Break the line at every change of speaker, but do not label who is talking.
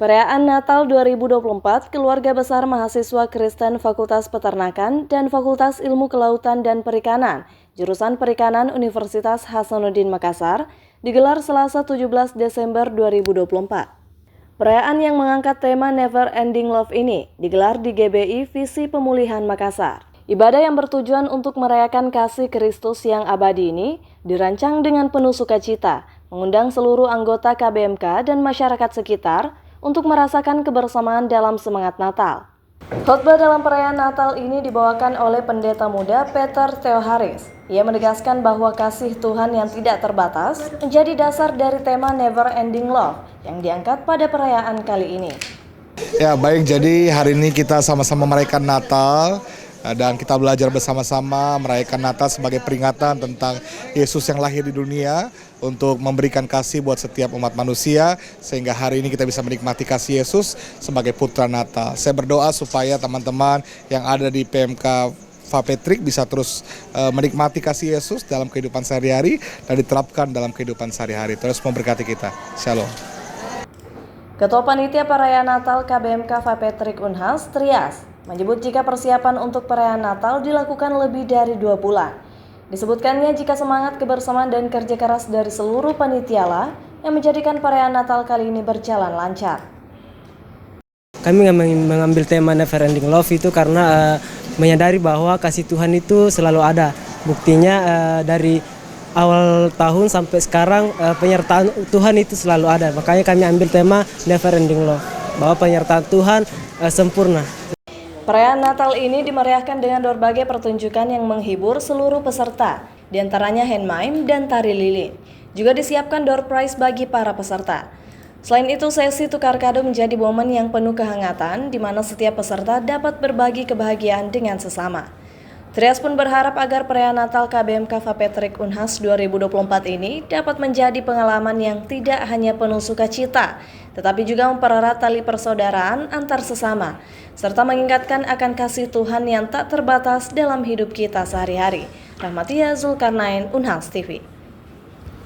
Perayaan Natal 2024, keluarga besar mahasiswa Kristen Fakultas Peternakan dan Fakultas Ilmu Kelautan dan Perikanan, jurusan Perikanan Universitas Hasanuddin Makassar, digelar Selasa 17 Desember 2024. Perayaan yang mengangkat tema Never Ending Love ini digelar di GBI Visi Pemulihan Makassar. Ibadah yang bertujuan untuk merayakan kasih Kristus yang abadi ini dirancang dengan penuh sukacita, mengundang seluruh anggota KBMK dan masyarakat sekitar untuk merasakan kebersamaan dalam semangat Natal. Khotbah dalam perayaan Natal ini dibawakan oleh pendeta muda Peter Theoharis. Ia menegaskan bahwa kasih Tuhan yang tidak terbatas menjadi dasar dari tema Never Ending Love yang diangkat pada perayaan kali ini.
Ya baik, jadi hari ini kita sama-sama merayakan Natal dan kita belajar bersama-sama merayakan Natal sebagai peringatan tentang Yesus yang lahir di dunia untuk memberikan kasih buat setiap umat manusia, sehingga hari ini kita bisa menikmati kasih Yesus sebagai putra Natal. Saya berdoa supaya teman-teman yang ada di PMK Fapetrik bisa terus menikmati kasih Yesus dalam kehidupan sehari-hari dan diterapkan dalam kehidupan sehari-hari. Terus memberkati kita. Shalom.
Ketua Panitia Perayaan Natal KBMK Fapetrik Unhas, Trias, menyebut jika persiapan untuk perayaan Natal dilakukan lebih dari 2 bulan. Disebutkannya jika semangat kebersamaan dan kerja keras dari seluruh panitia lah yang menjadikan perayaan Natal kali ini berjalan lancar.
Kami mengambil tema Never Ending Love itu karena menyadari bahwa kasih Tuhan itu selalu ada. Buktinya dari awal tahun sampai sekarang penyertaan Tuhan itu selalu ada. Makanya kami ambil tema Never Ending Love, bahwa penyertaan Tuhan sempurna.
Perayaan Natal ini dimeriahkan dengan berbagai pertunjukan yang menghibur seluruh peserta, diantaranya hand mime dan tari lilin. Juga disiapkan door prize bagi para peserta. Selain itu, sesi tukar kado menjadi momen yang penuh kehangatan, di mana setiap peserta dapat berbagi kebahagiaan dengan sesama. Trias pun berharap agar perayaan Natal KBMK Fapetrik Unhas 2024 ini dapat menjadi pengalaman yang tidak hanya penuh sukacita, tetapi juga mempererat tali persaudaraan antar sesama, serta mengingatkan akan kasih Tuhan yang tak terbatas dalam hidup kita sehari-hari. Rahmatia Zulkarnain, Unhas TV.